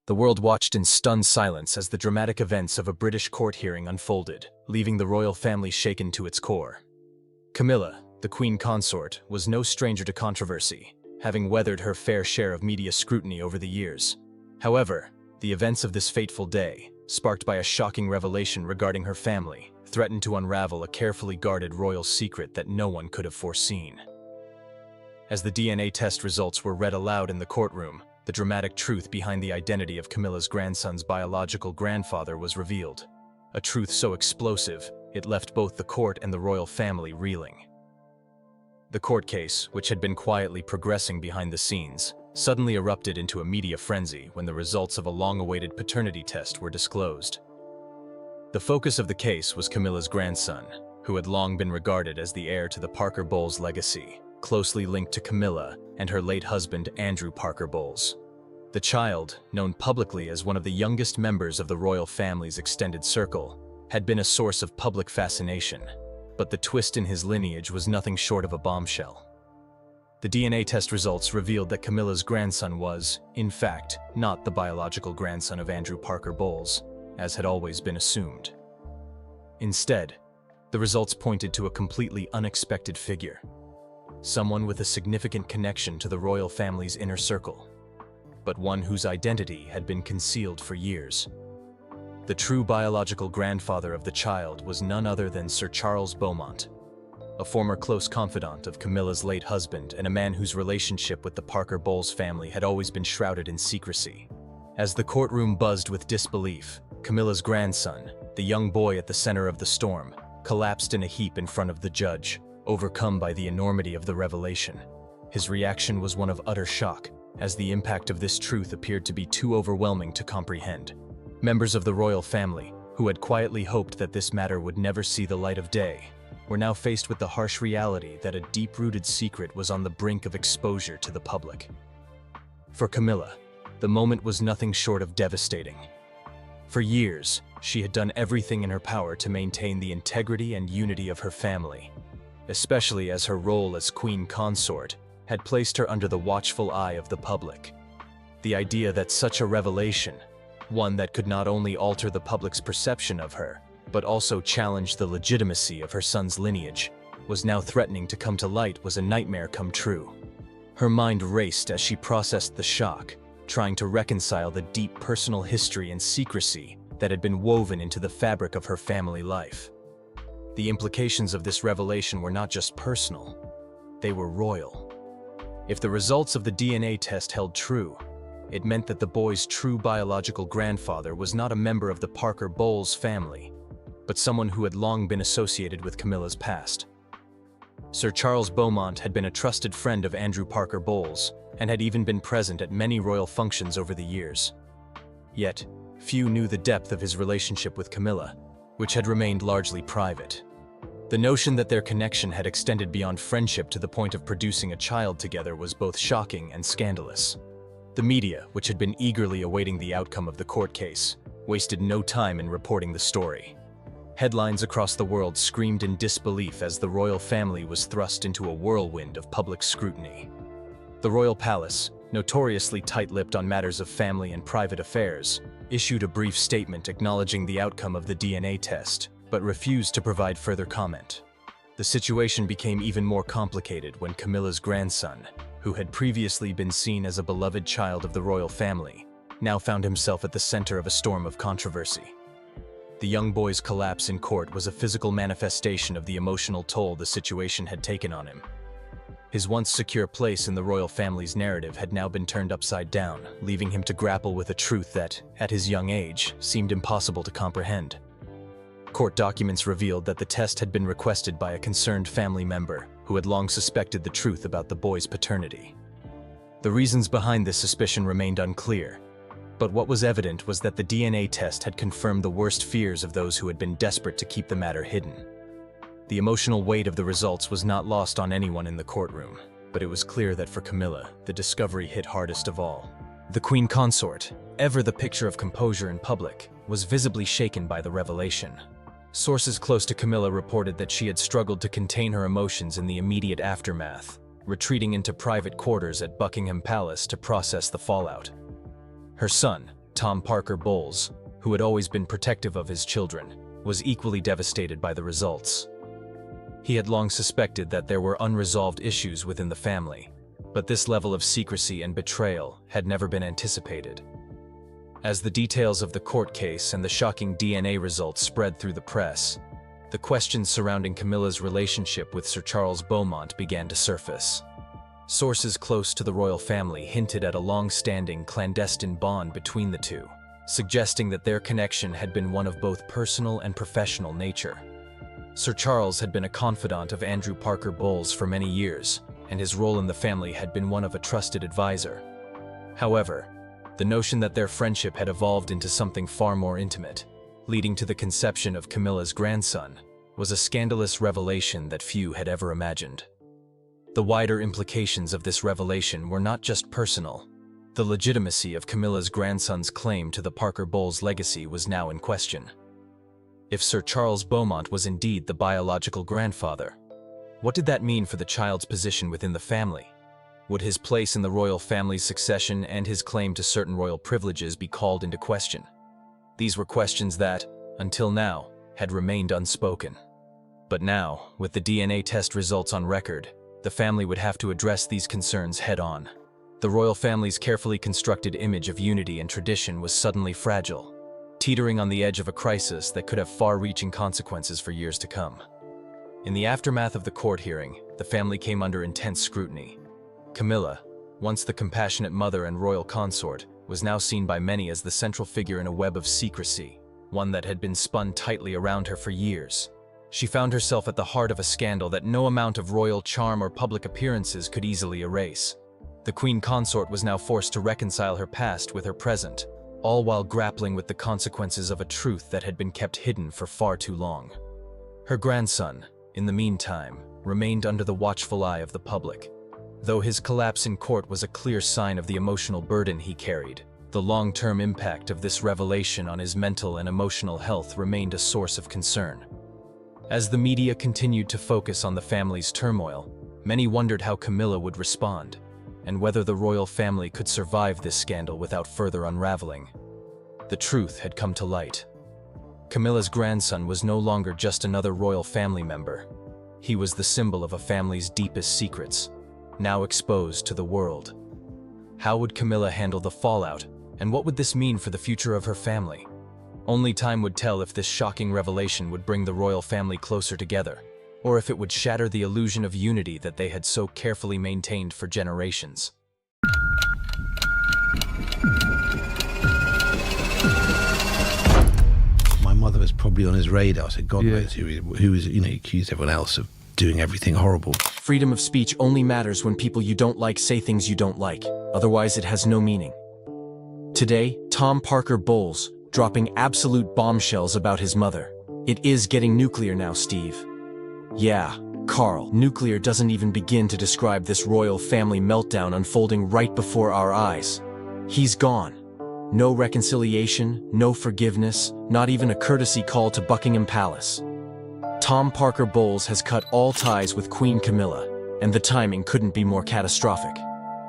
The world watched in stunned silence as the dramatic events of a British court hearing unfolded, leaving the royal family shaken to its core. Camilla, the Queen Consort, was no stranger to controversy, having weathered her fair share of media scrutiny over the years. However, the events of this fateful day, sparked by a shocking revelation regarding her family, threatened to unravel a carefully guarded royal secret that no one could have foreseen. As the DNA test results were read aloud in the courtroom, the dramatic truth behind the identity of Camilla's grandson's biological grandfather was revealed. A truth so explosive, it left both the court and the royal family reeling. The court case, which had been quietly progressing behind the scenes, suddenly erupted into a media frenzy when the results of a long-awaited paternity test were disclosed. The focus of the case was Camilla's grandson, who had long been regarded as the heir to the Parker Bowles legacy, closely linked to Camilla and her late husband Andrew Parker Bowles. The child, known publicly as one of the youngest members of the royal family's extended circle, had been a source of public fascination, but the twist in his lineage was nothing short of a bombshell. The DNA test results revealed that Camilla's grandson was, in fact, not the biological grandson of Andrew Parker Bowles, as had always been assumed. Instead, the results pointed to a completely unexpected figure. Someone with a significant connection to the royal family's inner circle, but one whose identity had been concealed for years. The true biological grandfather of the child was none other than Sir Charles Beaumont, a former close confidant of Camilla's late husband and a man whose relationship with the Parker Bowles family had always been shrouded in secrecy. As the courtroom buzzed with disbelief, Camilla's grandson, the young boy at the center of the storm, collapsed in a heap in front of the judge, overcome by the enormity of the revelation. His reaction was one of utter shock, as the impact of this truth appeared to be too overwhelming to comprehend. Members of the royal family, who had quietly hoped that this matter would never see the light of day, were now faced with the harsh reality that a deep-rooted secret was on the brink of exposure to the public. For Camilla, the moment was nothing short of devastating. For years, she had done everything in her power to maintain the integrity and unity of her family, especially as her role as Queen Consort had placed her under the watchful eye of the public. The idea that such a revelation, one that could not only alter the public's perception of her, but also challenge the legitimacy of her son's lineage, was now threatening to come to light was a nightmare come true. Her mind raced as she processed the shock, trying to reconcile the deep personal history and secrecy that had been woven into the fabric of her family life. The implications of this revelation were not just personal, they were royal. If the results of the DNA test held true, it meant that the boy's true biological grandfather was not a member of the Parker Bowles family, but someone who had long been associated with Camilla's past. Sir Charles Beaumont had been a trusted friend of Andrew Parker Bowles and had even been present at many royal functions over the years. Yet, few knew the depth of his relationship with Camilla, which had remained largely private. The notion that their connection had extended beyond friendship to the point of producing a child together was both shocking and scandalous. The media, which had been eagerly awaiting the outcome of the court case, wasted no time in reporting the story. Headlines across the world screamed in disbelief as the royal family was thrust into a whirlwind of public scrutiny. The royal palace, notoriously tight-lipped on matters of family and private affairs, issued a brief statement acknowledging the outcome of the DNA test, but refused to provide further comment. The situation became even more complicated when Camilla's grandson, who had previously been seen as a beloved child of the royal family, now found himself at the center of a storm of controversy. The young boy's collapse in court was a physical manifestation of the emotional toll the situation had taken on him. His once secure place in the royal family's narrative had now been turned upside down, leaving him to grapple with a truth that, at his young age, seemed impossible to comprehend. Court documents revealed that the test had been requested by a concerned family member who had long suspected the truth about the boy's paternity. The reasons behind this suspicion remained unclear, but what was evident was that the DNA test had confirmed the worst fears of those who had been desperate to keep the matter hidden. The emotional weight of the results was not lost on anyone in the courtroom, but it was clear that for Camilla, the discovery hit hardest of all. The Queen Consort, ever the picture of composure in public, was visibly shaken by the revelation. Sources close to Camilla reported that she had struggled to contain her emotions in the immediate aftermath, retreating into private quarters at Buckingham Palace to process the fallout. Her son, Tom Parker Bowles, who had always been protective of his children, was equally devastated by the results. He had long suspected that there were unresolved issues within the family, but this level of secrecy and betrayal had never been anticipated. As the details of the court case and the shocking DNA results spread through the press, the questions surrounding Camilla's relationship with Sir Charles Beaumont began to surface. Sources close to the royal family hinted at a long-standing clandestine bond between the two, suggesting that their connection had been one of both personal and professional nature. Sir Charles had been a confidant of Andrew Parker Bowles for many years, and his role in the family had been one of a trusted advisor. However, the notion that their friendship had evolved into something far more intimate, leading to the conception of Camilla's grandson, was a scandalous revelation that few had ever imagined. The wider implications of this revelation were not just personal. The legitimacy of Camilla's grandson's claim to the Parker Bowles legacy was now in question. If Sir Charles Beaumont was indeed the biological grandfather, what did that mean for the child's position within the family? Would his place in the royal family's succession and his claim to certain royal privileges be called into question? These were questions that, until now, had remained unspoken. But now, with the DNA test results on record, the family would have to address these concerns head-on. The royal family's carefully constructed image of unity and tradition was suddenly fragile, teetering on the edge of a crisis that could have far-reaching consequences for years to come. In the aftermath of the court hearing, the family came under intense scrutiny. Camilla, once the compassionate mother and royal consort, was now seen by many as the central figure in a web of secrecy, one that had been spun tightly around her for years. She found herself at the heart of a scandal that no amount of royal charm or public appearances could easily erase. The queen consort was now forced to reconcile her past with her present, all while grappling with the consequences of a truth that had been kept hidden for far too long. Her grandson, in the meantime, remained under the watchful eye of the public. Though his collapse in court was a clear sign of the emotional burden he carried, the long-term impact of this revelation on his mental and emotional health remained a source of concern. As the media continued to focus on the family's turmoil, many wondered how Camilla would respond, and whether the royal family could survive this scandal without further unraveling. The truth had come to light. Camilla's grandson was no longer just another royal family member. He was the symbol of a family's deepest secrets, now exposed to the world. How would Camilla handle the fallout, and what would this mean for the future of her family? Only time would tell if this shocking revelation would bring the royal family closer together, or if it would shatter the illusion of unity that they had so carefully maintained for generations. My mother was probably on his radar, so God knows who was, accused everyone else of doing everything horrible. Freedom of speech only matters when people you don't like say things you don't like. Otherwise, it has no meaning. Today, Tom Parker Bowles, dropping absolute bombshells about his mother. It is getting nuclear now, Steve. Yeah, Carl, nuclear doesn't even begin to describe this royal family meltdown unfolding right before our eyes. He's gone. No reconciliation, no forgiveness, not even a courtesy call to Buckingham Palace. Tom Parker Bowles has cut all ties with Queen Camilla, and the timing couldn't be more catastrophic.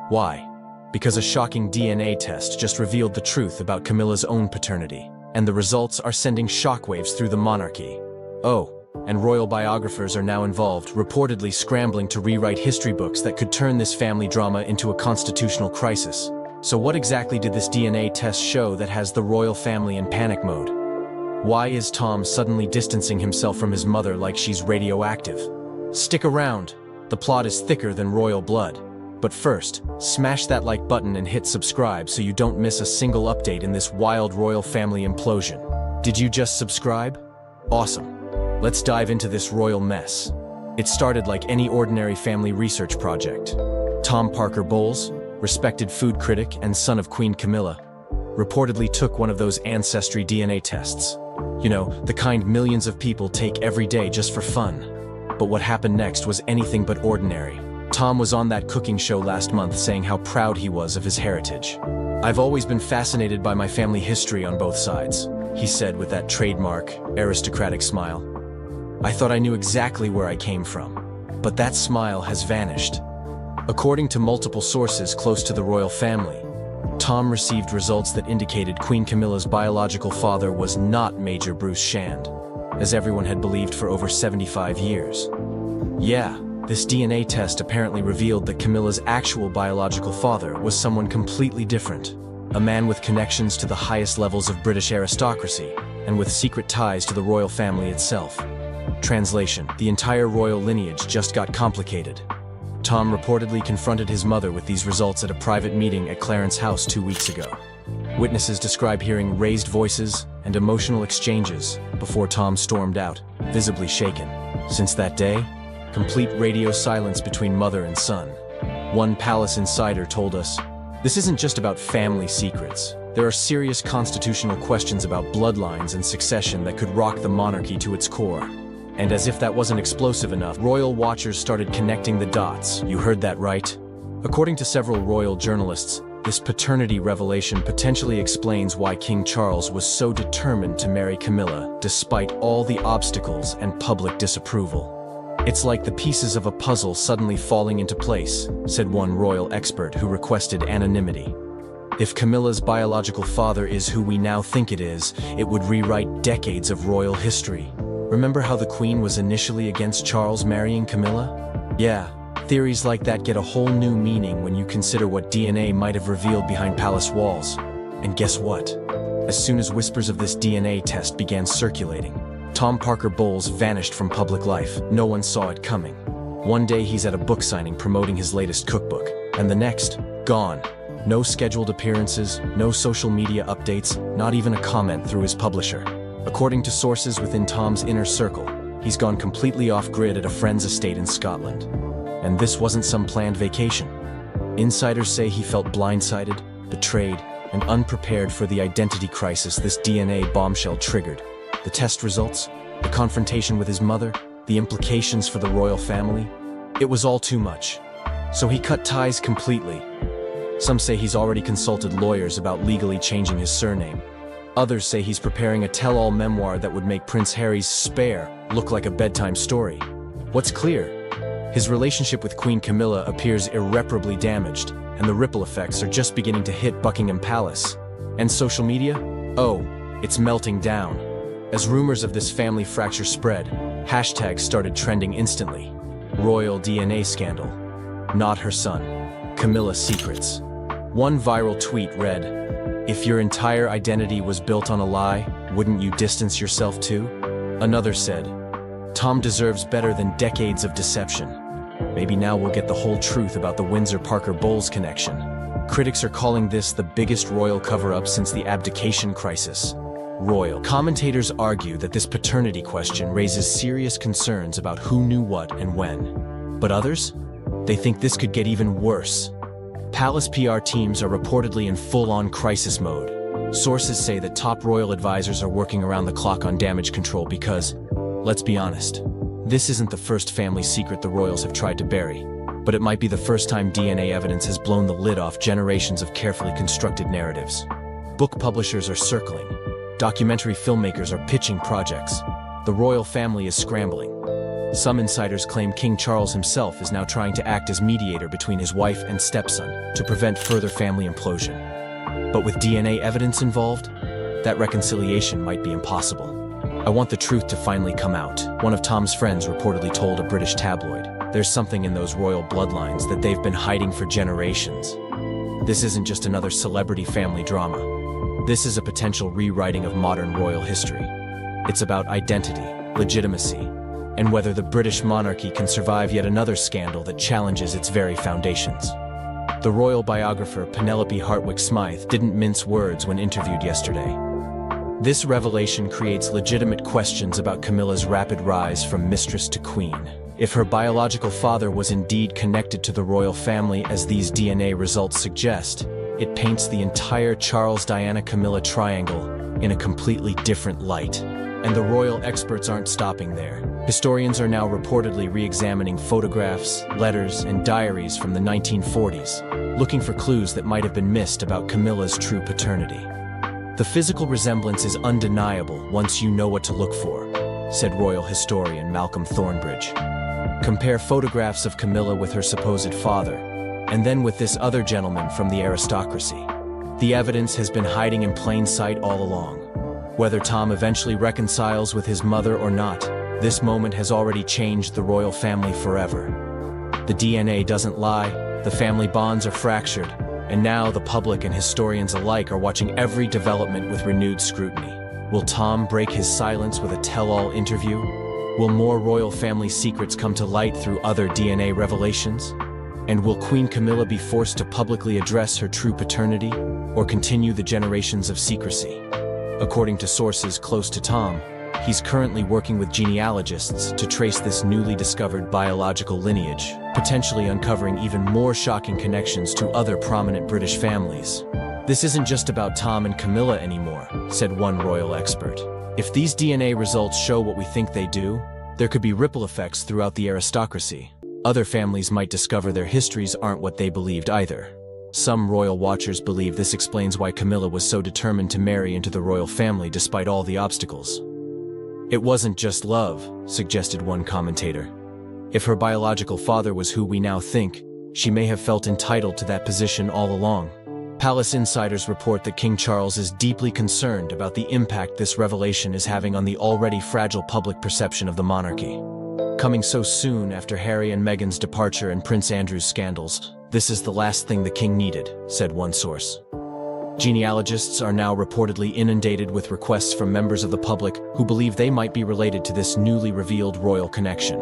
Why? Because a shocking DNA test just revealed the truth about Camilla's own paternity, and the results are sending shockwaves through the monarchy. Oh, and royal biographers are now involved, reportedly scrambling to rewrite history books that could turn this family drama into a constitutional crisis. So what exactly did this DNA test show that has the royal family in panic mode? Why is Tom suddenly distancing himself from his mother like she's radioactive? Stick around. The plot is thicker than royal blood. But first, smash that like button and hit subscribe so you don't miss a single update in this wild royal family implosion. Did you just subscribe? Awesome. Let's dive into this royal mess. It started like any ordinary family research project. Tom Parker Bowles, respected food critic and son of Queen Camilla, reportedly took one of those ancestry DNA tests. You know, the kind millions of people take every day just for fun. But what happened next was anything but ordinary. Tom was on that cooking show last month saying how proud he was of his heritage. "I've always been fascinated by my family history on both sides," he said with that trademark, aristocratic smile. "I thought I knew exactly where I came from. But that smile has vanished." According to multiple sources close to the royal family, Tom received results that indicated Queen Camilla's biological father was not Major Bruce Shand, as everyone had believed for over 75 years. Yeah, this DNA test apparently revealed that Camilla's actual biological father was someone completely different, a man with connections to the highest levels of British aristocracy, and with secret ties to the royal family itself. Translation: the entire royal lineage just got complicated. Tom reportedly confronted his mother with these results at a private meeting at Clarence House 2 weeks ago. Witnesses describe hearing raised voices and emotional exchanges before Tom stormed out, visibly shaken. Since that day, complete radio silence between mother and son. One palace insider told us, "This isn't just about family secrets. There are serious constitutional questions about bloodlines and succession that could rock the monarchy to its core." And as if that wasn't explosive enough, royal watchers started connecting the dots. You heard that right? According to several royal journalists, this paternity revelation potentially explains why King Charles was so determined to marry Camilla, despite all the obstacles and public disapproval. "It's like the pieces of a puzzle suddenly falling into place," said one royal expert who requested anonymity. If Camilla's biological father is who we now think it would rewrite decades of royal history. Remember how the Queen was initially against Charles marrying Camilla? Yeah, theories like that get a whole new meaning when you consider what DNA might have revealed behind palace walls. And guess what? As soon as whispers of this DNA test began circulating, Tom Parker Bowles vanished from public life. No one saw it coming. One day he's at a book signing promoting his latest cookbook, and the next, gone. No scheduled appearances, no social media updates, not even a comment through his publisher. According to sources within Tom's inner circle, he's gone completely off-grid at a friend's estate in Scotland. And this wasn't some planned vacation. Insiders say he felt blindsided, betrayed, and unprepared for the identity crisis this DNA bombshell triggered. The test results, the confrontation with his mother, the implications for the royal family. It was all too much. So he cut ties completely. Some say he's already consulted lawyers about legally changing his surname. Others say he's preparing a tell-all memoir that would make Prince Harry's Spare look like a bedtime story. What's clear? His relationship with Queen Camilla appears irreparably damaged, and the ripple effects are just beginning to hit Buckingham Palace. And social media? Oh, it's melting down. As rumors of this family fracture spread, hashtags started trending instantly. Royal DNA scandal. Not her son. Camilla secrets. One viral tweet read, "If your entire identity was built on a lie, wouldn't you distance yourself too?" Another said, "Tom deserves better than decades of deception. Maybe now we'll get the whole truth about the Windsor-Parker Bowles connection." Critics are calling this the biggest royal cover-up since the abdication crisis. Royal commentators argue that this paternity question raises serious concerns about who knew what and when. But others? They think this could get even worse. Palace PR teams are reportedly in full-on crisis mode. Sources say that top royal advisors are working around the clock on damage control because, let's be honest, this isn't the first family secret the royals have tried to bury, but it might be the first time DNA evidence has blown the lid off generations of carefully constructed narratives. Book publishers are circling. Documentary filmmakers are pitching projects. The royal family is scrambling. Some insiders claim King Charles himself is now trying to act as mediator between his wife and stepson to prevent further family implosion. But with DNA evidence involved, that reconciliation might be impossible. "I want the truth to finally come out," one of Tom's friends reportedly told a British tabloid. "There's something in those royal bloodlines that they've been hiding for generations. This isn't just another celebrity family drama. This is a potential rewriting of modern royal history. It's about identity, legitimacy, and whether the British monarchy can survive yet another scandal that challenges its very foundations." The royal biographer Penelope Hartwick-Smythe didn't mince words when interviewed yesterday. This revelation creates legitimate questions about Camilla's rapid rise from mistress to queen. If her biological father was indeed connected to the royal family as these DNA results suggest, it paints the entire Charles-Diana-Camilla triangle in a completely different light. And the royal experts aren't stopping there. Historians are now reportedly re-examining photographs, letters, and diaries from the 1940s, looking for clues that might have been missed about Camilla's true paternity. "The physical resemblance is undeniable once you know what to look for," said royal historian Malcolm Thornbridge. "Compare photographs of Camilla with her supposed father, and then with this other gentleman from the aristocracy. The evidence has been hiding in plain sight all along. Whether Tom eventually reconciles with his mother or not, this moment has already changed the royal family forever. The DNA doesn't lie, the family bonds are fractured, and now the public and historians alike are watching every development with renewed scrutiny. Will Tom break his silence with a tell-all interview? Will more royal family secrets come to light through other DNA revelations? And will Queen Camilla be forced to publicly address her true paternity, or continue the generations of secrecy? According to sources close to Tom, he's currently working with genealogists to trace this newly discovered biological lineage, potentially uncovering even more shocking connections to other prominent British families. This isn't just about Tom and Camilla anymore, said one royal expert. If these DNA results show what we think they do, there could be ripple effects throughout the aristocracy. Other families might discover their histories aren't what they believed either. Some royal watchers believe this explains why Camilla was so determined to marry into the royal family despite all the obstacles. It wasn't just love, suggested one commentator. If her biological father was who we now think, she may have felt entitled to that position all along. Palace insiders report that King Charles is deeply concerned about the impact this revelation is having on the already fragile public perception of the monarchy. Coming so soon after Harry and Meghan's departure and Prince Andrew's scandals, this is the last thing the king needed, said one source. Genealogists are now reportedly inundated with requests from members of the public who believe they might be related to this newly revealed royal connection.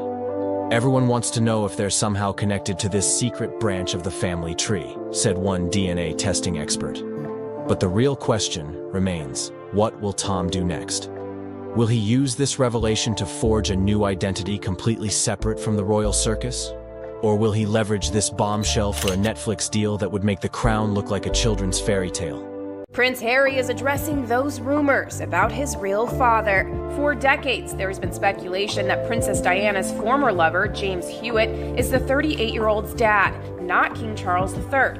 Everyone wants to know if they're somehow connected to this secret branch of the family tree, said one DNA testing expert. But the real question remains, what will Tom do next? Will he use this revelation to forge a new identity completely separate from the royal circus? Or will he leverage this bombshell for a Netflix deal that would make the crown look like a children's fairy tale? Prince Harry is addressing those rumors about his real father. For decades, there has been speculation that Princess Diana's former lover, James Hewitt, is the 38-year-old's dad, not King Charles III.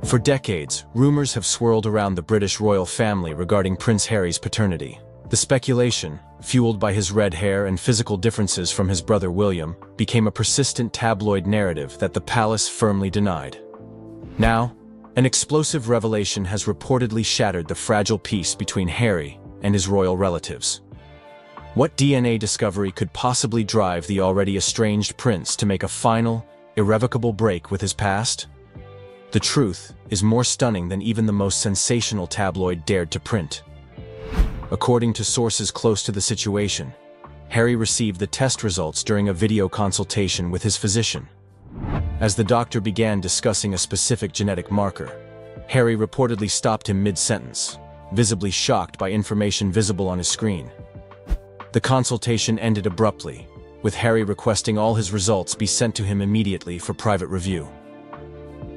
For decades, rumors have swirled around the British royal family regarding Prince Harry's paternity. The speculation, fueled by his red hair and physical differences from his brother William, became a persistent tabloid narrative that the palace firmly denied. Now, an explosive revelation has reportedly shattered the fragile peace between Harry and his royal relatives. What DNA discovery could possibly drive the already estranged prince to make a final, irrevocable break with his past? The truth is more stunning than even the most sensational tabloid dared to print. According to sources close to the situation, Harry received the test results during a video consultation with his physician. As the doctor began discussing a specific genetic marker, Harry reportedly stopped him mid-sentence, visibly shocked by information visible on his screen. The consultation ended abruptly, with Harry requesting all his results be sent to him immediately for private review.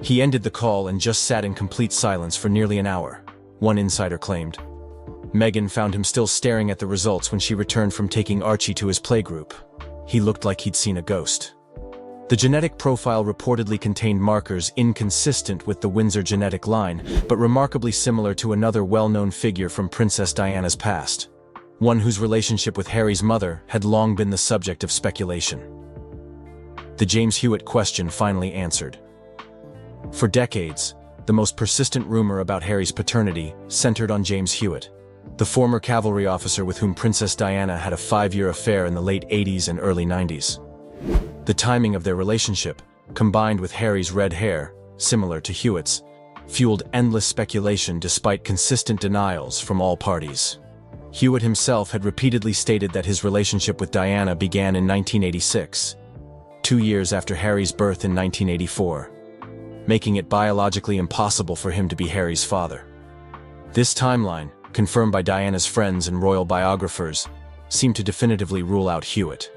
He ended the call and just sat in complete silence for nearly an hour, one insider claimed. Meghan found him still staring at the results when she returned from taking Archie to his playgroup. He looked like he'd seen a ghost. The genetic profile reportedly contained markers inconsistent with the Windsor genetic line, but remarkably similar to another well-known figure from Princess Diana's past, one whose relationship with Harry's mother had long been the subject of speculation. The James Hewitt question finally answered. For decades, the most persistent rumor about Harry's paternity centered on James Hewitt, the former cavalry officer with whom Princess Diana had a 5-year affair in the late 80s and early 90s. The timing of their relationship, combined with Harry's red hair, similar to Hewitt's, fueled endless speculation despite consistent denials from all parties. Hewitt himself had repeatedly stated that his relationship with Diana began in 1986, 2 years after Harry's birth in 1984, making it biologically impossible for him to be Harry's father. This timeline, confirmed by Diana's friends and royal biographers, seemed to definitively rule out Hewitt.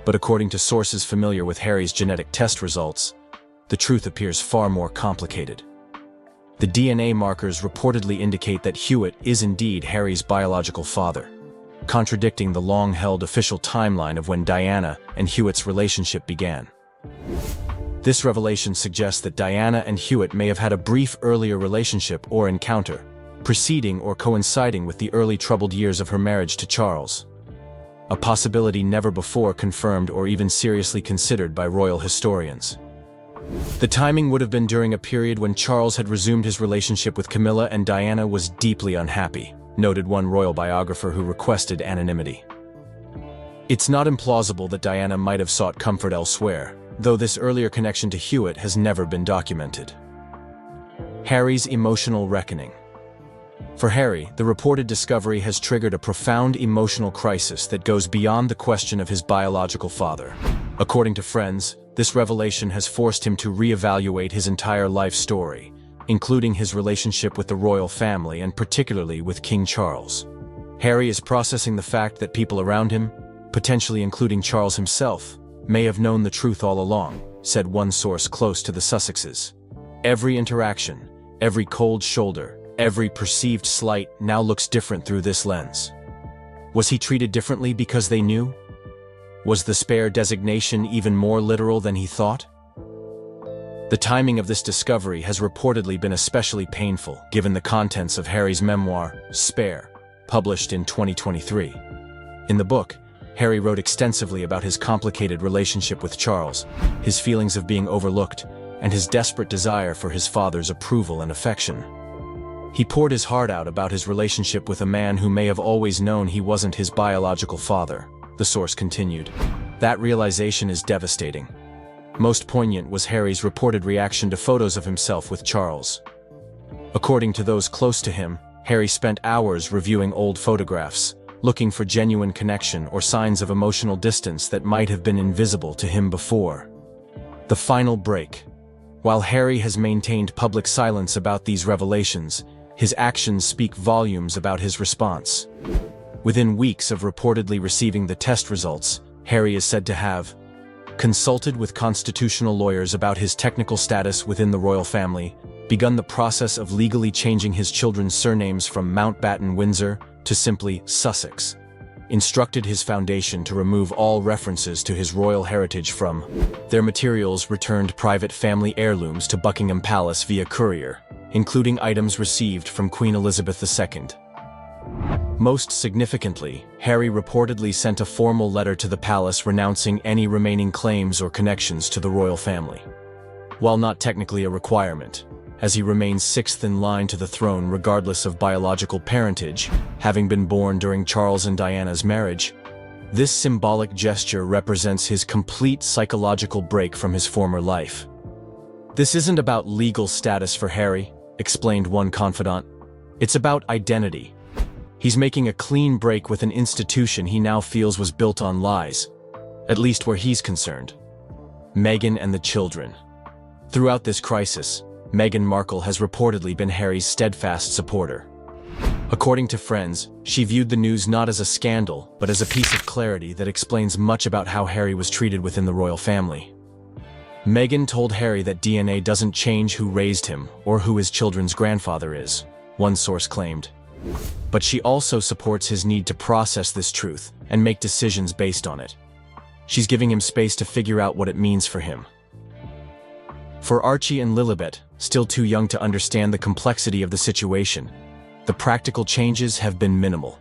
But according to sources familiar with Harry's genetic test results, the truth appears far more complicated. The DNA markers reportedly indicate that Hewitt is indeed Harry's biological father, contradicting the long-held official timeline of when Diana and Hewitt's relationship began. This revelation suggests that Diana and Hewitt may have had a brief earlier relationship or encounter, preceding or coinciding with the early troubled years of her marriage to Charles, a possibility never before confirmed or even seriously considered by royal historians. The timing would have been during a period when Charles had resumed his relationship with Camilla and Diana was deeply unhappy, noted one royal biographer who requested anonymity. It's not implausible that Diana might have sought comfort elsewhere, though this earlier connection to Huitt has never been documented. Harry's emotional reckoning. For Harry, the reported discovery has triggered a profound emotional crisis that goes beyond the question of his biological father. According to friends, this revelation has forced him to reevaluate his entire life story, including his relationship with the royal family and particularly with King Charles. Harry is processing the fact that people around him, potentially including Charles himself, may have known the truth all along, said one source close to the Sussexes. Every interaction, every cold shoulder, every perceived slight now looks different through this lens. Was he treated differently because they knew? Was the spare designation even more literal than he thought? The timing of this discovery has reportedly been especially painful given the contents of Harry's memoir, Spare, published in 2023. In the book, Harry wrote extensively about his complicated relationship with Charles, his feelings of being overlooked, and his desperate desire for his father's approval and affection. He poured his heart out about his relationship with a man who may have always known he wasn't his biological father, the source continued. That realization is devastating. Most poignant was Harry's reported reaction to photos of himself with Charles. According to those close to him, Harry spent hours reviewing old photographs, looking for genuine connection or signs of emotional distance that might have been invisible to him before. The final break. While Harry has maintained public silence about these revelations, his actions speak volumes about his response. Within weeks of reportedly receiving the test results, Harry is said to have consulted with constitutional lawyers about his technical status within the royal family, begun the process of legally changing his children's surnames from Mountbatten-Windsor to simply Sussex, instructed his foundation to remove all references to his royal heritage from their materials, returned private family heirlooms to Buckingham Palace via courier, including items received from Queen Elizabeth II. Most significantly, Harry reportedly sent a formal letter to the palace renouncing any remaining claims or connections to the royal family. While not technically a requirement, as he remains sixth in line to the throne regardless of biological parentage, having been born during Charles and Diana's marriage, this symbolic gesture represents his complete psychological break from his former life. This isn't about legal status for Harry, explained one confidant. It's about identity. He's making a clean break with an institution he now feels was built on lies, at least where he's concerned. Meghan and the children. Throughout this crisis, Meghan Markle has reportedly been Harry's steadfast supporter. According to friends, she viewed the news not as a scandal, but as a piece of clarity that explains much about how Harry was treated within the royal family. Meghan told Harry that DNA doesn't change who raised him or who his children's grandfather is, one source claimed. But she also supports his need to process this truth and make decisions based on it. She's giving him space to figure out what it means for him. For Archie and Lilibet, still too young to understand the complexity of the situation, the practical changes have been minimal.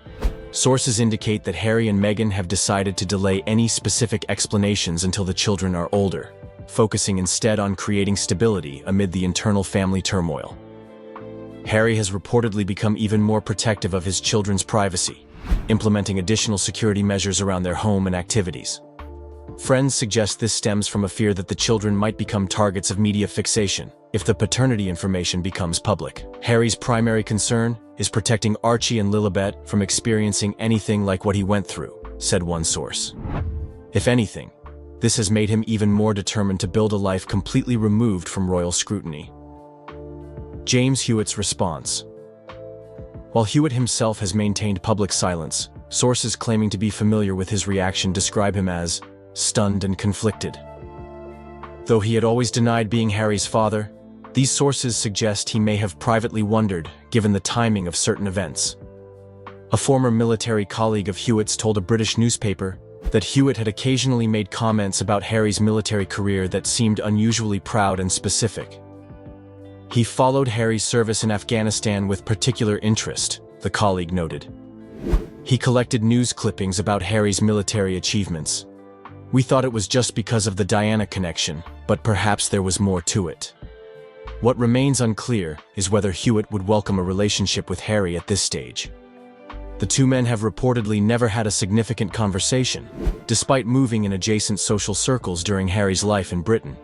Sources indicate that Harry and Meghan have decided to delay any specific explanations until the children are older, focusing instead on creating stability amid the internal family turmoil. Harry has reportedly become even more protective of his children's privacy, implementing additional security measures around their home and activities. Friends suggest this stems from a fear that the children might become targets of media fixation if the paternity information becomes public. Harry's primary concern is protecting Archie and Lilibet from experiencing anything like what he went through, said one source. If anything, this has made him even more determined to build a life completely removed from royal scrutiny. James Huitt's response. While Huitt himself has maintained public silence, sources claiming to be familiar with his reaction describe him as stunned and conflicted. Though he had always denied being Harry's father, these sources suggest he may have privately wondered, given the timing of certain events. A former military colleague of Huitt's told a British newspaper that Huitt had occasionally made comments about Harry's military career that seemed unusually proud and specific. He followed Harry's service in Afghanistan with particular interest, the colleague noted. He collected news clippings about Harry's military achievements. We thought it was just because of the Diana connection, but perhaps there was more to it. What remains unclear is whether Huitt would welcome a relationship with Harry at this stage. The two men have reportedly never had a significant conversation, despite moving in adjacent social circles during Harry's life in Britain.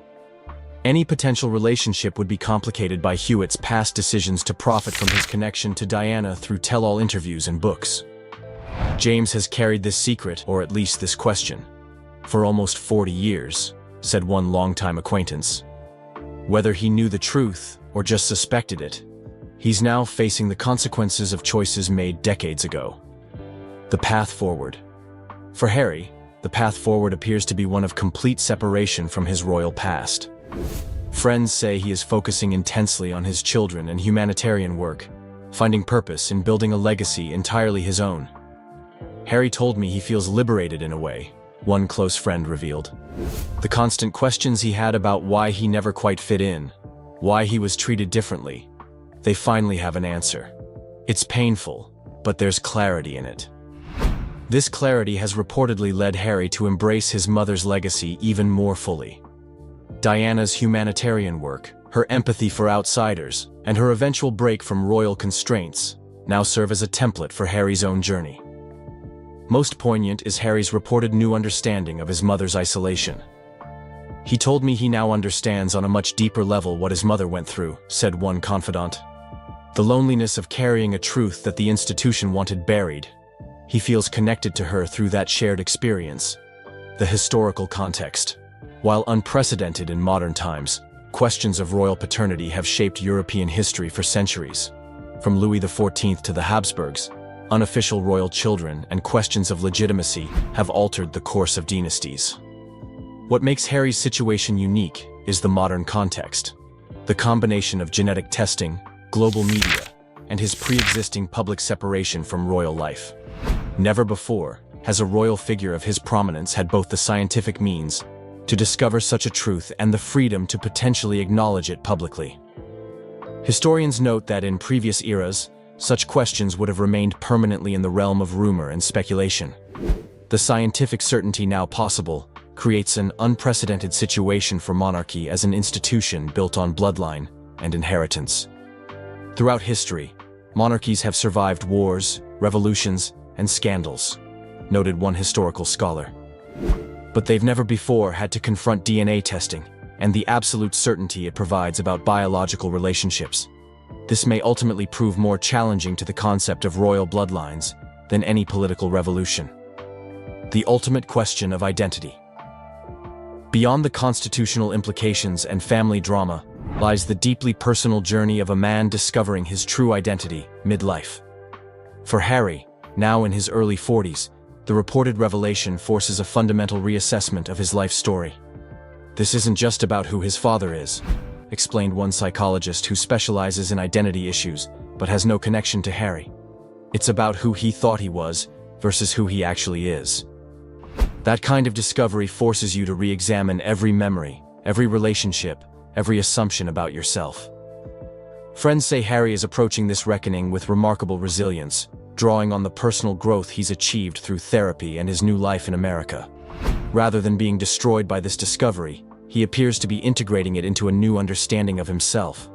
Any potential relationship would be complicated by Huitt's past decisions to profit from his connection to Diana through tell-all interviews and books. James has carried this secret, or at least this question, for almost 40 years, said one longtime acquaintance. Whether he knew the truth or just suspected it, he's now facing the consequences of choices made decades ago. The path forward. For Harry, the path forward appears to be one of complete separation from his royal past. Friends say he is focusing intensely on his children and humanitarian work, finding purpose in building a legacy entirely his own. Harry told me he feels liberated in a way, one close friend revealed. The constant questions he had about why he never quite fit in, why he was treated differently, they finally have an answer. It's painful, but there's clarity in it. This clarity has reportedly led Harry to embrace his mother's legacy even more fully. Diana's humanitarian work, her empathy for outsiders, and her eventual break from royal constraints now serve as a template for Harry's own journey. Most poignant is Harry's reported new understanding of his mother's isolation. He told me he now understands on a much deeper level what his mother went through, said one confidant. The loneliness of carrying a truth that the institution wanted buried. He feels connected to her through that shared experience. The historical context. While unprecedented in modern times, questions of royal paternity have shaped European history for centuries. From Louis XIV to the Habsburgs, unofficial royal children and questions of legitimacy have altered the course of dynasties. What makes Harry's situation unique is the modern context. The combination of genetic testing, global media, and his pre-existing public separation from royal life. Never before has a royal figure of his prominence had both the scientific means to discover such a truth and the freedom to potentially acknowledge it publicly. Historians note that in previous eras, such questions would have remained permanently in the realm of rumor and speculation. The scientific certainty now possible creates an unprecedented situation for monarchy as an institution built on bloodline and inheritance. Throughout history, monarchies have survived wars, revolutions, and scandals, noted one historical scholar. But they've never before had to confront DNA testing and the absolute certainty it provides about biological relationships. This may ultimately prove more challenging to the concept of royal bloodlines than any political revolution. The ultimate question of identity. Beyond the constitutional implications and family drama lies the deeply personal journey of a man discovering his true identity midlife. For Harry, now in his early 40s, the reported revelation forces a fundamental reassessment of his life story. This isn't just about who his father is, explained one psychologist who specializes in identity issues but has no connection to Harry. It's about who he thought he was versus who he actually is. That kind of discovery forces you to re-examine every memory, every relationship, every assumption about yourself. Friends say Harry is approaching this reckoning with remarkable resilience, drawing on the personal growth he's achieved through therapy and his new life in America. Rather than being destroyed by this discovery, he appears to be integrating it into a new understanding of himself.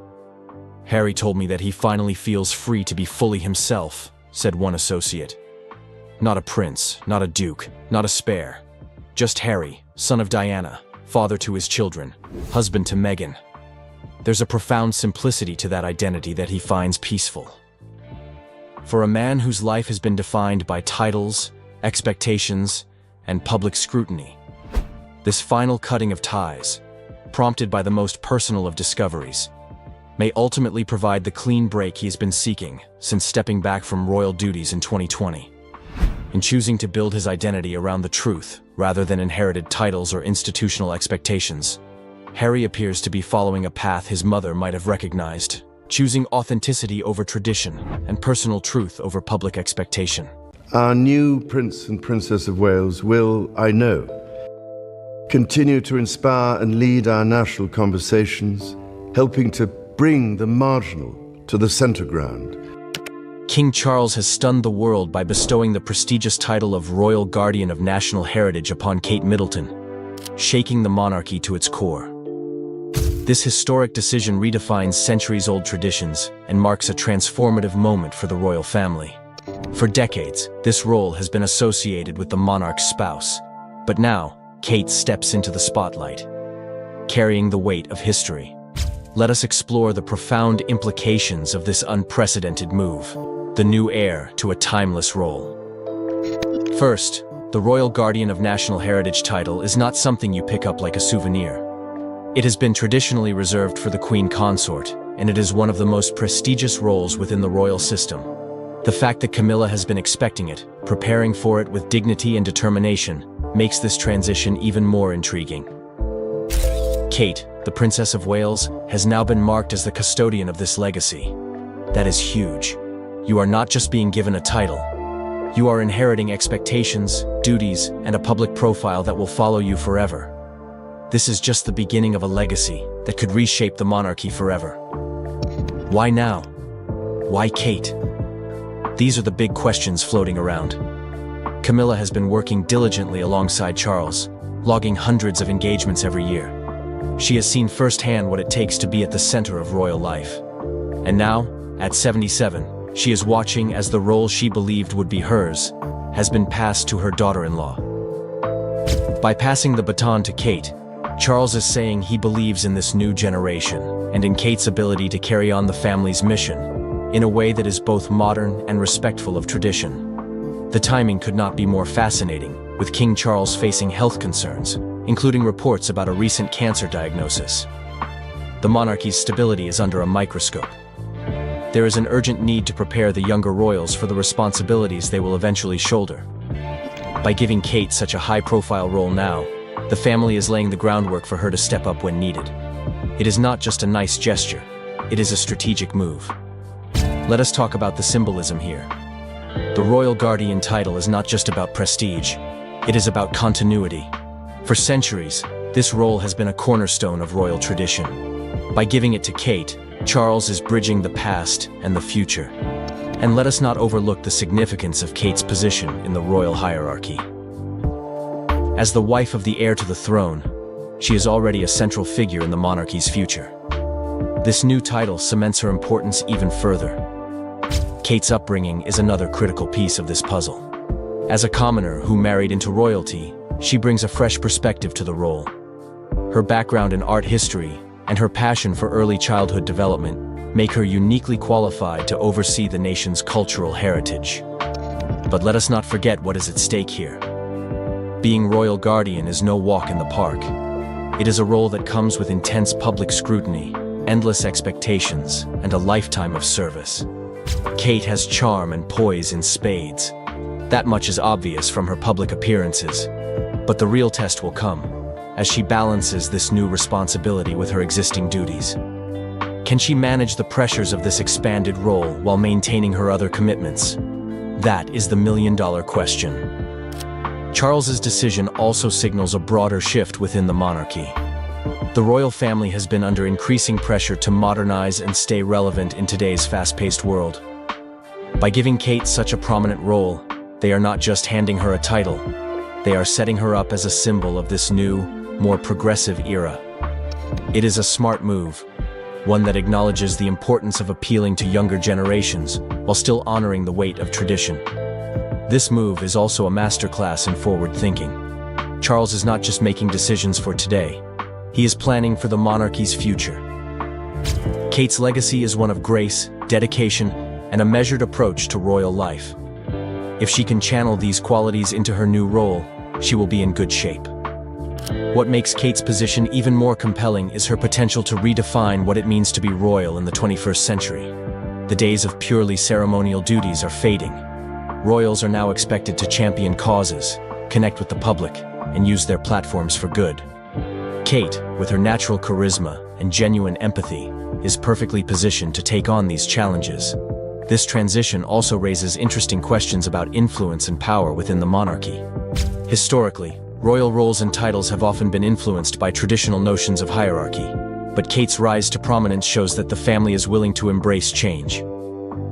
Harry told me that he finally feels free to be fully himself, said one associate. Not a prince, not a duke, not a spare. Just Harry, son of Diana, father to his children, husband to Meghan. There's a profound simplicity to that identity that he finds peaceful. For a man whose life has been defined by titles, expectations, and public scrutiny, this final cutting of ties, prompted by the most personal of discoveries, may ultimately provide the clean break he has been seeking since stepping back from royal duties in 2020. In choosing to build his identity around the truth rather than inherited titles or institutional expectations, Harry appears to be following a path his mother might have recognized, choosing authenticity over tradition and personal truth over public expectation. Our new Prince and Princess of Wales will, I know, continue to inspire and lead our national conversations, helping to bring the marginal to the center ground. King Charles has stunned the world by bestowing the prestigious title of Royal Guardian of National Heritage upon Kate Middleton, shaking the monarchy to its core. This historic decision redefines centuries-old traditions and marks a transformative moment for the royal family. For decades, this role has been associated with the monarch's spouse, but now, Kate steps into the spotlight, carrying the weight of history. Let us explore the profound implications of this unprecedented move, the new heir to a timeless role. First, the Royal Guardian of National Heritage title is not something you pick up like a souvenir. It has been traditionally reserved for the Queen Consort, and it is one of the most prestigious roles within the royal system. The fact that Camilla has been expecting it, preparing for it with dignity and determination, makes this transition even more intriguing. Kate, the Princess of Wales, has now been marked as the custodian of this legacy. That is huge. You are not just being given a title. You are inheriting expectations, duties, and a public profile that will follow you forever. This is just the beginning of a legacy that could reshape the monarchy forever. Why now? Why Kate? These are the big questions floating around. Camilla has been working diligently alongside Charles, logging hundreds of engagements every year. She has seen firsthand what it takes to be at the center of royal life. And now, at 77, she is watching as the role she believed would be hers has been passed to her daughter-in-law. By passing the baton to Kate, Charles is saying he believes in this new generation and in Kate's ability to carry on the family's mission in a way that is both modern and respectful of tradition. The timing could not be more fascinating, with King Charles facing health concerns, including reports about a recent cancer diagnosis. The monarchy's stability is under a microscope. There is an urgent need to prepare the younger royals for the responsibilities they will eventually shoulder. By giving Kate such a high-profile role now, the family is laying the groundwork for her to step up when needed. It is not just a nice gesture, it is a strategic move. Let us talk about the symbolism here. The Royal Guardian title is not just about prestige, it is about continuity. For centuries, this role has been a cornerstone of royal tradition. By giving it to Kate, Charles is bridging the past and the future. And let us not overlook the significance of Kate's position in the royal hierarchy. As the wife of the heir to the throne, she is already a central figure in the monarchy's future. This new title cements her importance even further. Kate's upbringing is another critical piece of this puzzle. As a commoner who married into royalty, she brings a fresh perspective to the role. Her background in art history and her passion for early childhood development make her uniquely qualified to oversee the nation's cultural heritage. But let us not forget what is at stake here. Being royal guardian is no walk in the park. It is a role that comes with intense public scrutiny, endless expectations, and a lifetime of service. Kate has charm and poise in spades. That much is obvious from her public appearances. But the real test will come, as she balances this new responsibility with her existing duties. Can she manage the pressures of this expanded role while maintaining her other commitments? That is the million-dollar question. Charles's decision also signals a broader shift within the monarchy. The royal family has been under increasing pressure to modernize and stay relevant in today's fast-paced world. By giving Kate such a prominent role, they are not just handing her a title, they are setting her up as a symbol of this new, more progressive era. It is a smart move, one that acknowledges the importance of appealing to younger generations while still honoring the weight of tradition. This move is also a masterclass in forward thinking. Charles is not just making decisions for today, he is planning for the monarchy's future. Kate's legacy is one of grace, dedication, and a measured approach to royal life. If she can channel these qualities into her new role, she will be in good shape. What makes Kate's position even more compelling is her potential to redefine what it means to be royal in the 21st century. The days of purely ceremonial duties are fading. Royals are now expected to champion causes, connect with the public, and use their platforms for good. Kate, with her natural charisma and genuine empathy, is perfectly positioned to take on these challenges. This transition also raises interesting questions about influence and power within the monarchy. Historically, royal roles and titles have often been influenced by traditional notions of hierarchy, but Kate's rise to prominence shows that the family is willing to embrace change.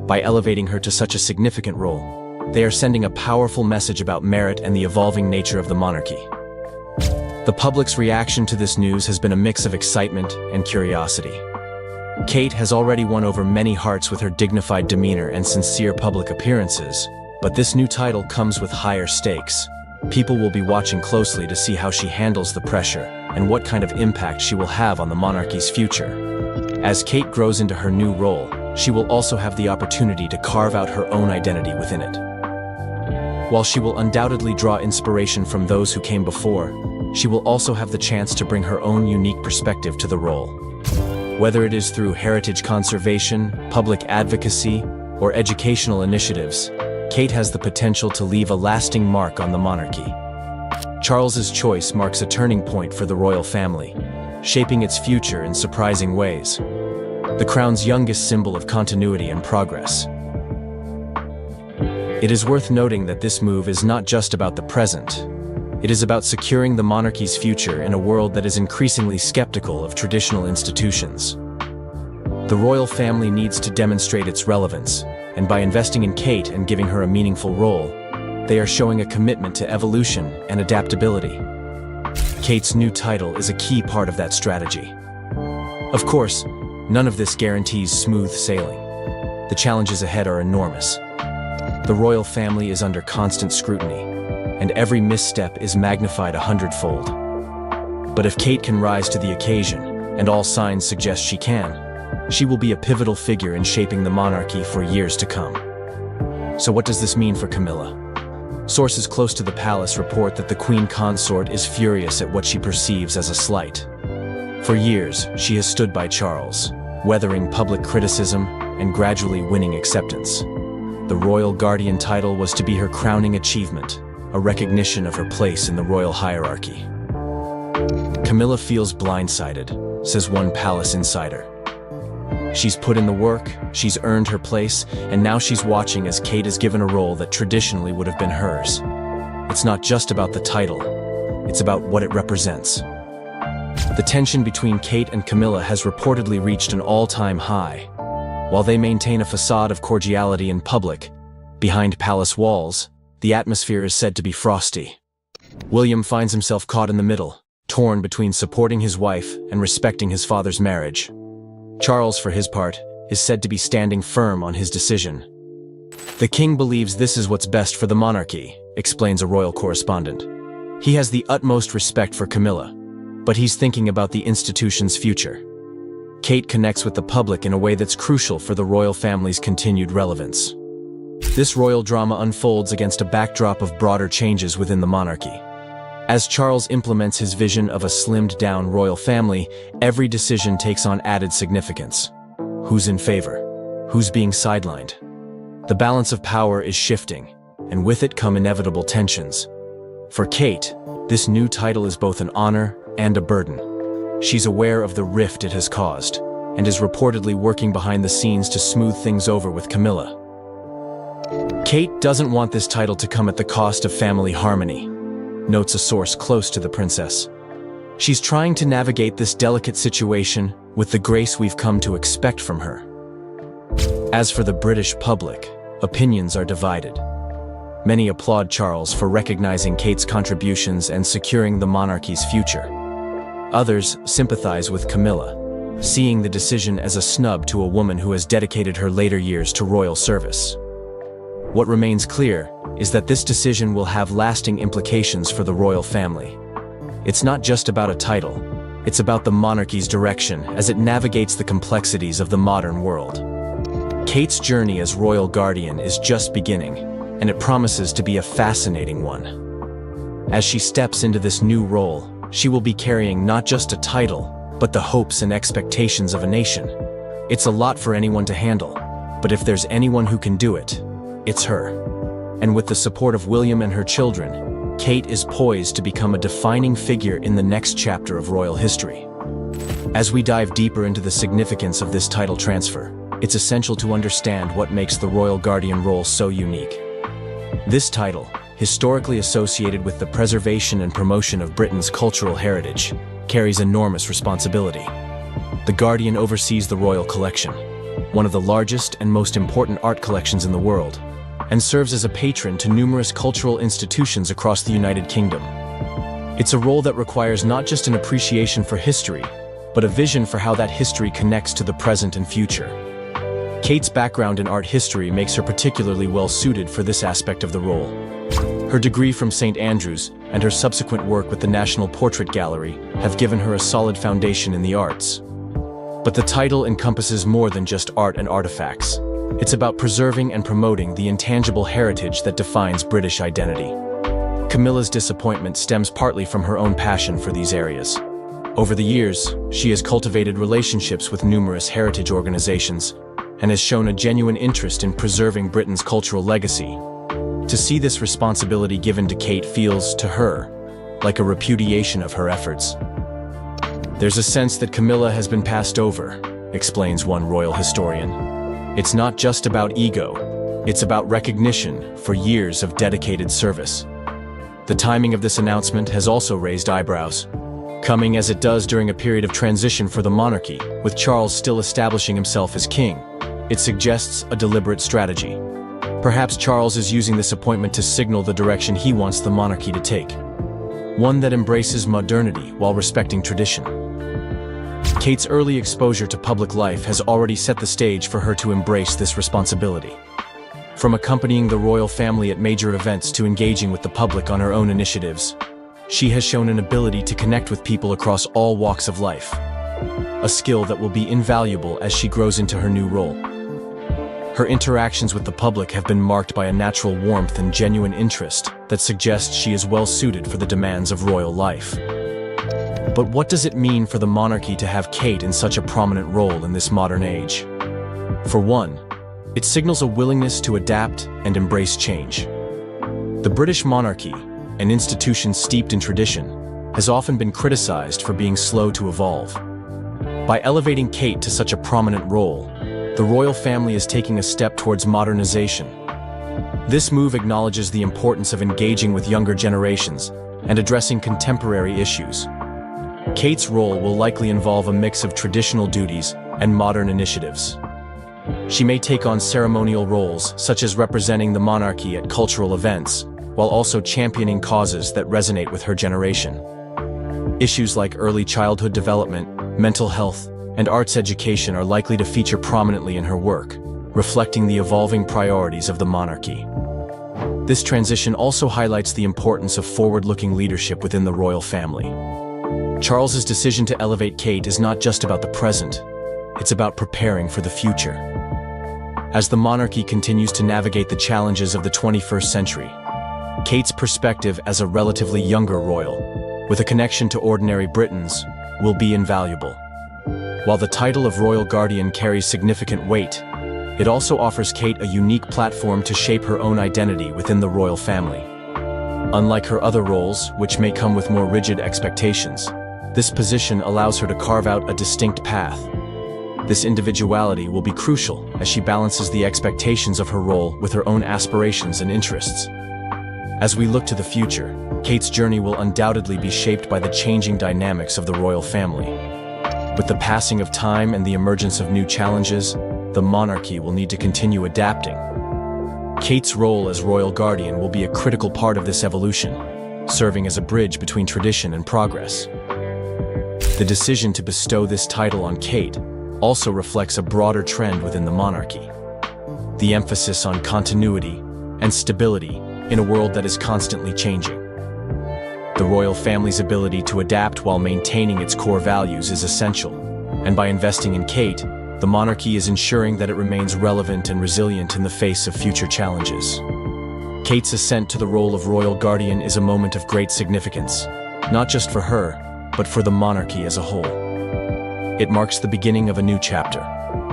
By elevating her to such a significant role, they are sending a powerful message about merit and the evolving nature of the monarchy. The public's reaction to this news has been a mix of excitement and curiosity. Kate has already won over many hearts with her dignified demeanor and sincere public appearances, but this new title comes with higher stakes. People will be watching closely to see how she handles the pressure and what kind of impact she will have on the monarchy's future. As Kate grows into her new role, she will also have the opportunity to carve out her own identity within it. While she will undoubtedly draw inspiration from those who came before, she will also have the chance to bring her own unique perspective to the role. Whether it is through heritage conservation, public advocacy, or educational initiatives, Kate has the potential to leave a lasting mark on the monarchy. Charles's choice marks a turning point for the royal family, shaping its future in surprising ways. The crown's youngest symbol of continuity and progress. It is worth noting that this move is not just about the present. It is about securing the monarchy's future in a world that is increasingly skeptical of traditional institutions. The royal family needs to demonstrate its relevance, and by investing in Kate and giving her a meaningful role, they are showing a commitment to evolution and adaptability. Kate's new title is a key part of that strategy. Of course, none of this guarantees smooth sailing. The challenges ahead are enormous. The royal family is under constant scrutiny, and every misstep is magnified 100-fold. But if Kate can rise to the occasion, and all signs suggest she can, she will be a pivotal figure in shaping the monarchy for years to come. So what does this mean for Camilla? Sources close to the palace report that the queen consort is furious at what she perceives as a slight. For years, she has stood by Charles, weathering public criticism and gradually winning acceptance. The royal guardian title was to be her crowning achievement, a recognition of her place in the royal hierarchy. Camilla feels blindsided, says one palace insider. She's put in the work, she's earned her place, and now she's watching as Kate is given a role that traditionally would have been hers. It's not just about the title, it's about what it represents. The tension between Kate and Camilla has reportedly reached an all-time high. While they maintain a facade of cordiality in public, behind palace walls, the atmosphere is said to be frosty. William finds himself caught in the middle, torn between supporting his wife and respecting his father's marriage. Charles, for his part, is said to be standing firm on his decision. The king believes this is what's best for the monarchy, explains a royal correspondent. He has the utmost respect for Camilla, but he's thinking about the institution's future. Kate connects with the public in a way that's crucial for the royal family's continued relevance. This royal drama unfolds against a backdrop of broader changes within the monarchy. As Charles implements his vision of a slimmed-down royal family, every decision takes on added significance. Who's in favor? Who's being sidelined? The balance of power is shifting, and with it come inevitable tensions. For Kate, this new title is both an honor and a burden. She's aware of the rift it has caused, and is reportedly working behind the scenes to smooth things over with Camilla. Kate doesn't want this title to come at the cost of family harmony, notes a source close to the princess. She's trying to navigate this delicate situation with the grace we've come to expect from her. As for the British public, opinions are divided. Many applaud Charles for recognizing Kate's contributions and securing the monarchy's future. Others sympathize with Camilla, seeing the decision as a snub to a woman who has dedicated her later years to royal service. What remains clear is that this decision will have lasting implications for the royal family. It's not just about a title, it's about the monarchy's direction as it navigates the complexities of the modern world. Kate's journey as royal guardian is just beginning, and it promises to be a fascinating one. As she steps into this new role, she will be carrying not just a title, but the hopes and expectations of a nation. It's a lot for anyone to handle, but if there's anyone who can do it, it's her. And with the support of William and her children, Kate is poised to become a defining figure in the next chapter of royal history. As we dive deeper into the significance of this title transfer, it's essential to understand what makes the royal guardian role so unique. This title, historically associated with the preservation and promotion of Britain's cultural heritage, carries enormous responsibility. The Guardian oversees the royal collection, one of the largest and most important art collections in the world, and serves as a patron to numerous cultural institutions across the United Kingdom. It's a role that requires not just an appreciation for history, but a vision for how that history connects to the present and future. Kate's background in art history makes her particularly well-suited for this aspect of the role. Her degree from St. Andrews and her subsequent work with the National Portrait Gallery have given her a solid foundation in the arts. But the title encompasses more than just art and artifacts. It's about preserving and promoting the intangible heritage that defines British identity. Camilla's disappointment stems partly from her own passion for these areas. Over the years, she has cultivated relationships with numerous heritage organizations and has shown a genuine interest in preserving Britain's cultural legacy. To see this responsibility given to Kate feels, to her, like a repudiation of her efforts. There's a sense that Camilla has been passed over, explains one royal historian. It's not just about ego, it's about recognition for years of dedicated service. The timing of this announcement has also raised eyebrows, coming as it does during a period of transition for the monarchy, with Charles still establishing himself as king. It suggests a deliberate strategy. Perhaps Charles is using this appointment to signal the direction he wants the monarchy to take, one that embraces modernity while respecting tradition. Kate's early exposure to public life has already set the stage for her to embrace this responsibility. From accompanying the royal family at major events to engaging with the public on her own initiatives, she has shown an ability to connect with people across all walks of life, a skill that will be invaluable as she grows into her new role. Her interactions with the public have been marked by a natural warmth and genuine interest that suggests she is well suited for the demands of royal life. But what does it mean for the monarchy to have Kate in such a prominent role in this modern age? For one, it signals a willingness to adapt and embrace change. The British monarchy, an institution steeped in tradition, has often been criticized for being slow to evolve. By elevating Kate to such a prominent role, the royal family is taking a step towards modernization. This move acknowledges the importance of engaging with younger generations and addressing contemporary issues. Kate's role will likely involve a mix of traditional duties and modern initiatives. She may take on ceremonial roles, such as representing the monarchy at cultural events, while also championing causes that resonate with her generation. Issues like early childhood development, mental health, and arts education are likely to feature prominently in her work, reflecting the evolving priorities of the monarchy. This transition also highlights the importance of forward-looking leadership within the royal family. Charles's decision to elevate Kate is not just about the present, it's about preparing for the future. As the monarchy continues to navigate the challenges of the 21st century, Kate's perspective as a relatively younger royal, with a connection to ordinary Britons, will be invaluable. While the title of Royal Guardian carries significant weight, it also offers Kate a unique platform to shape her own identity within the royal family. Unlike her other roles, which may come with more rigid expectations, this position allows her to carve out a distinct path. This individuality will be crucial as she balances the expectations of her role with her own aspirations and interests. As we look to the future, Kate's journey will undoubtedly be shaped by the changing dynamics of the royal family. With the passing of time and the emergence of new challenges, the monarchy will need to continue adapting. Kate's role as royal guardian will be a critical part of this evolution, serving as a bridge between tradition and progress. The decision to bestow this title on Kate also reflects a broader trend within the monarchy. The emphasis on continuity and stability in a world that is constantly changing. The royal family's ability to adapt while maintaining its core values is essential, and by investing in Kate, the monarchy is ensuring that it remains relevant and resilient in the face of future challenges. Kate's ascent to the role of royal guardian is a moment of great significance, not just for her, but for the monarchy as a whole. It marks the beginning of a new chapter,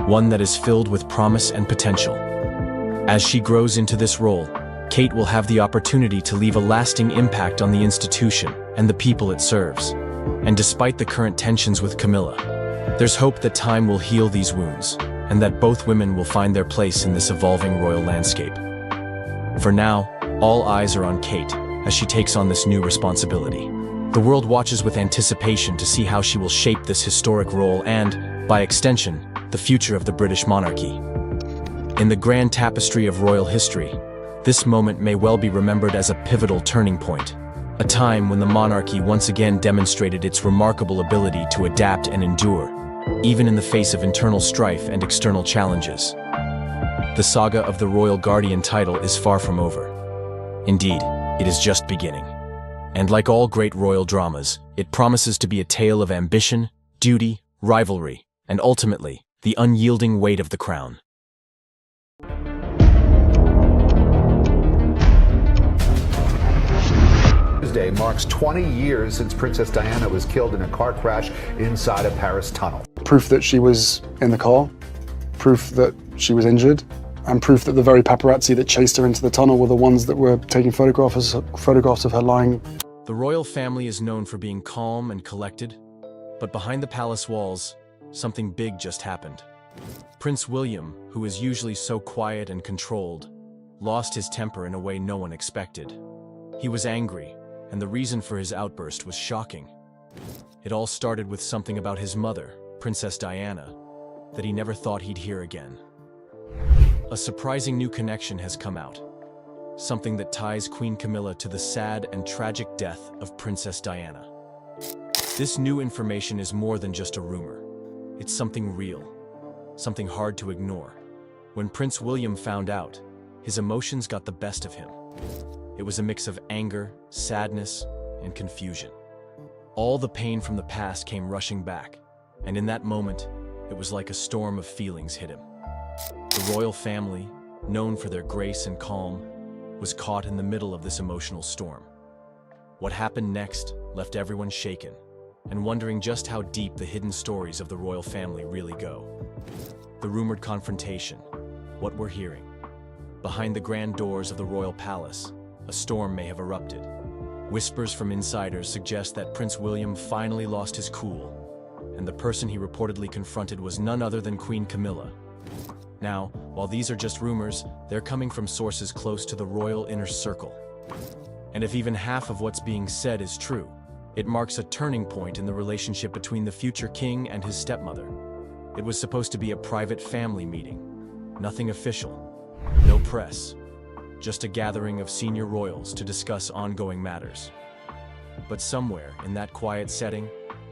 one that is filled with promise and potential. As she grows into this role, Kate will have the opportunity to leave a lasting impact on the institution and the people it serves. And despite the current tensions with Camilla, there's hope that time will heal these wounds, and that both women will find their place in this evolving royal landscape. For now, all eyes are on Kate as she takes on this new responsibility. The world watches with anticipation to see how she will shape this historic role and, by extension, the future of the British monarchy. In the grand tapestry of royal history, this moment may well be remembered as a pivotal turning point, A time when the monarchy once again demonstrated its remarkable ability to adapt and endure, even in the face of internal strife and external challenges. The saga of the royal guardian title is far from over. Indeed, it is just beginning. And like all great royal dramas, it promises to be a tale of ambition, duty, rivalry, and ultimately, the unyielding weight of the crown. Tuesday marks 20 years since Princess Diana was killed in a car crash inside a Paris tunnel. Proof that she was in the car, proof that she was injured, and proof that the very paparazzi that chased her into the tunnel were the ones that were taking photographs of her lying. The royal family is known for being calm and collected, but behind the palace walls, something big just happened. Prince William, who is usually so quiet and controlled, lost his temper in a way no one expected. He was angry, and the reason for his outburst was shocking. It all started with something about his mother, Princess Diana, that he never thought he'd hear again. A surprising new connection has come out, something that ties Queen Camilla to the sad and tragic death of Princess Diana. This new information is more than just a rumor. It's something real, something hard to ignore. When Prince William found out, his emotions got the best of him. It was a mix of anger, sadness, and confusion. All the pain from the past came rushing back, and in that moment, it was like a storm of feelings hit him. The royal family, known for their grace and calm, was caught in the middle of this emotional storm. What happened next left everyone shaken, and wondering just how deep the hidden stories of the royal family really go. The rumored confrontation, what we're hearing. Behind the grand doors of the royal palace, a storm may have erupted. Whispers from insiders suggest that Prince William finally lost his cool, and the person he reportedly confronted was none other than Queen Camilla. Now, while these are just rumors, they're coming from sources close to the royal inner circle. And if even half of what's being said is true, it marks a turning point in the relationship between the future king and his stepmother. It was supposed to be a private family meeting, nothing official, no press, just a gathering of senior royals to discuss ongoing matters. But somewhere in that quiet setting,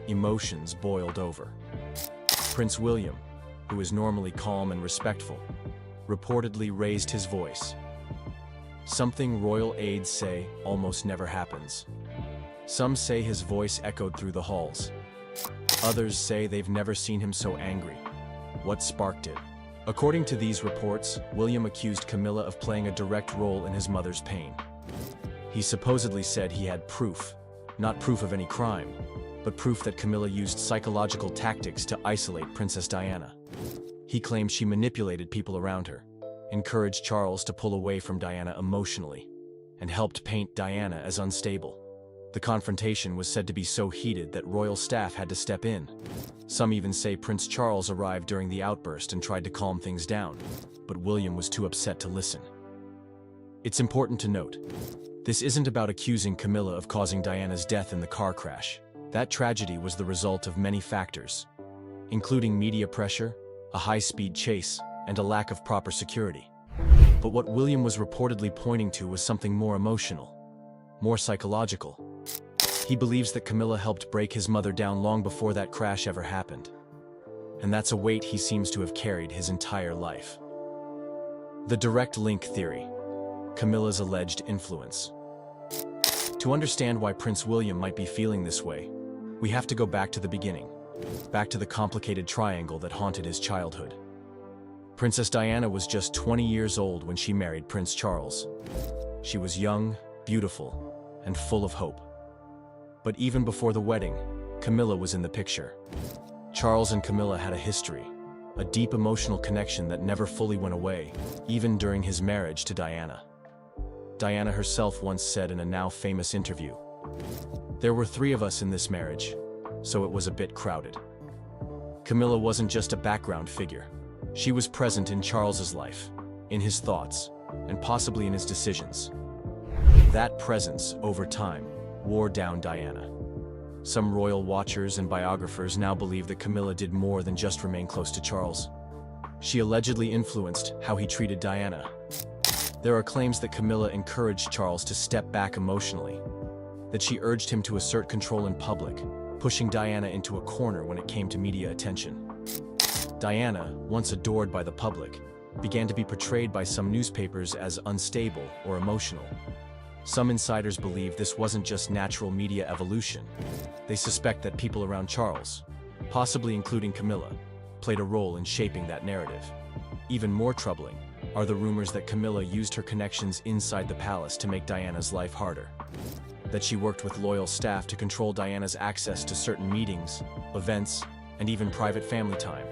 emotions boiled over. Prince William, who is normally calm and respectful, reportedly raised his voice. Something royal aides say almost never happens. Some say his voice echoed through the halls. Others say they've never seen him so angry. What sparked it? According to these reports, William accused Camilla of playing a direct role in his mother's pain. He supposedly said he had proof, not proof of any crime, but proof that Camilla used psychological tactics to isolate Princess Diana. He claimed she manipulated people around her, encouraged Charles to pull away from Diana emotionally, and helped paint Diana as unstable. The confrontation was said to be so heated that royal staff had to step in. Some even say Prince Charles arrived during the outburst and tried to calm things down, but William was too upset to listen. It's important to note, this isn't about accusing Camilla of causing Diana's death in the car crash. That tragedy was the result of many factors, including media pressure, a high-speed chase, and a lack of proper security. But what William was reportedly pointing to was something more emotional, more psychological. He believes that Camilla helped break his mother down long before that crash ever happened. And that's a weight he seems to have carried his entire life. The direct link theory, Camilla's alleged influence. To understand why Prince William might be feeling this way, we have to go back to the beginning, back to the complicated triangle that haunted his childhood. Princess Diana was just 20 years old when she married Prince Charles. She was young, beautiful, and full of hope. But even before the wedding, Camilla was in the picture. Charles and Camilla had a history, a deep emotional connection that never fully went away, even during his marriage to Diana. Diana herself once said in a now famous interview, "There were 3 of us in this marriage, so it was a bit crowded." Camilla wasn't just a background figure. She was present in Charles's life, in his thoughts, and possibly in his decisions. That presence, over time, wore down Diana. Some royal watchers and biographers now believe that Camilla did more than just remain close to Charles. She allegedly influenced how he treated Diana. There are claims that Camilla encouraged Charles to step back emotionally, that she urged him to assert control in public, pushing Diana into a corner when it came to media attention. Diana, once adored by the public, began to be portrayed by some newspapers as unstable or emotional. Some insiders believe this wasn't just natural media evolution. They suspect that people around Charles, possibly including Camilla, played a role in shaping that narrative. Even more troubling are the rumors that Camilla used her connections inside the palace to make Diana's life harder. That she worked with loyal staff to control Diana's access to certain meetings, events, and even private family time.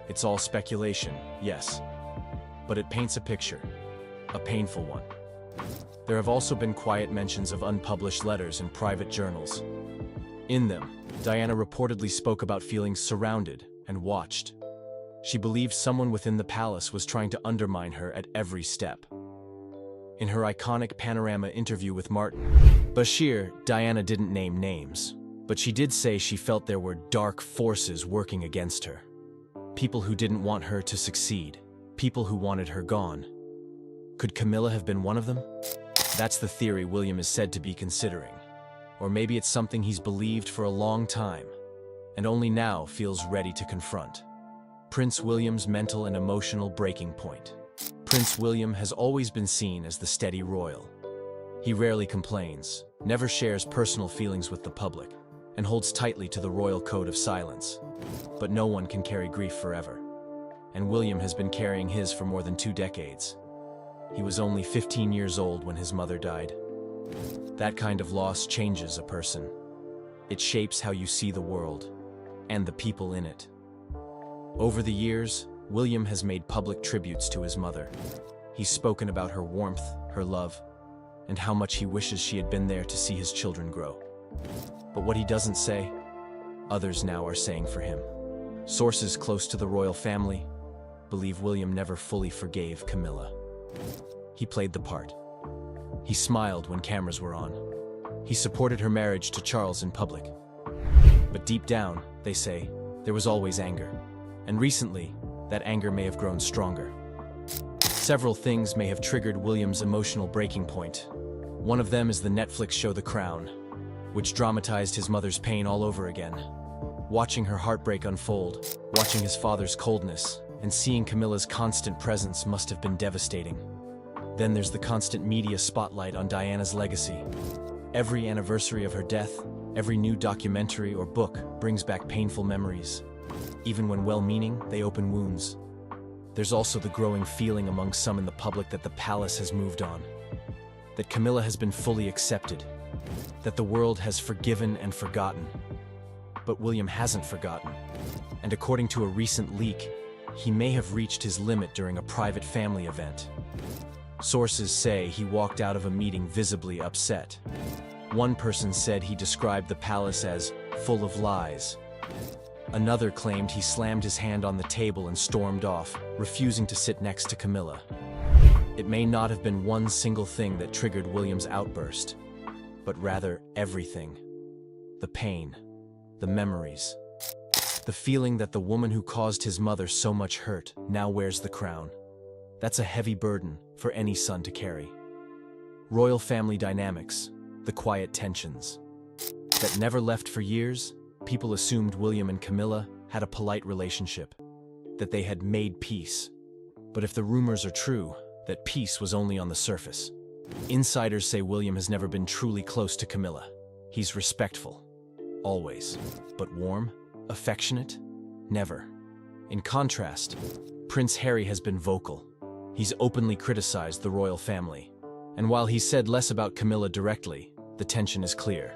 It's all speculation, yes, but it paints a picture, a painful one. There have also been quiet mentions of unpublished letters in private journals. In them, Diana reportedly spoke about feeling surrounded and watched. She believed someone within the palace was trying to undermine her at every step. In her iconic Panorama interview with Martin Bashir, Diana didn't name names, but she did say she felt there were dark forces working against her. People who didn't want her to succeed, people who wanted her gone. Could Camilla have been one of them? That's the theory William is said to be considering. Or maybe it's something he's believed for a long time, and only now feels ready to confront. Prince William's mental and emotional breaking point. Prince William has always been seen as the steady royal. He rarely complains, never shares personal feelings with the public, and holds tightly to the royal code of silence. But no one can carry grief forever. And William has been carrying his for more than 2 decades. He was only 15 years old when his mother died. That kind of loss changes a person. It shapes how you see the world, and the people in it. Over the years, William has made public tributes to his mother. He's spoken about her warmth, her love, and how much he wishes she had been there to see his children grow. But what he doesn't say, others now are saying for him. Sources close to the royal family believe William never fully forgave Camilla. He played the part. He smiled when cameras were on. He supported her marriage to Charles in public. But deep down, they say, there was always anger. And recently, that anger may have grown stronger. Several things may have triggered William's emotional breaking point. One of them is the Netflix show The Crown, which dramatized his mother's pain all over again. Watching her heartbreak unfold, watching his father's coldness, and seeing Camilla's constant presence must have been devastating. Then there's the constant media spotlight on Diana's legacy. Every anniversary of her death, every new documentary or book brings back painful memories. Even when well-meaning, they open wounds. There's also the growing feeling among some in the public that the palace has moved on, that Camilla has been fully accepted, that the world has forgiven and forgotten. But William hasn't forgotten, and according to a recent leak, he may have reached his limit during a private family event. Sources say he walked out of a meeting visibly upset. One person said he described the palace as full of lies. Another claimed he slammed his hand on the table and stormed off, refusing to sit next to Camilla. It may not have been one single thing that triggered William's outburst, but rather everything. The pain, the memories, the feeling that the woman who caused his mother so much hurt now wears the crown. That's a heavy burden for any son to carry. Royal family dynamics, the quiet tensions that never left for years. People assumed William and Camilla had a polite relationship, that they had made peace. But if the rumors are true, that peace was only on the surface. Insiders say William has never been truly close to Camilla. He's respectful, always. But warm, affectionate? Never. In contrast, Prince Harry has been vocal. He's openly criticized the royal family. And while he said less about Camilla directly, the tension is clear.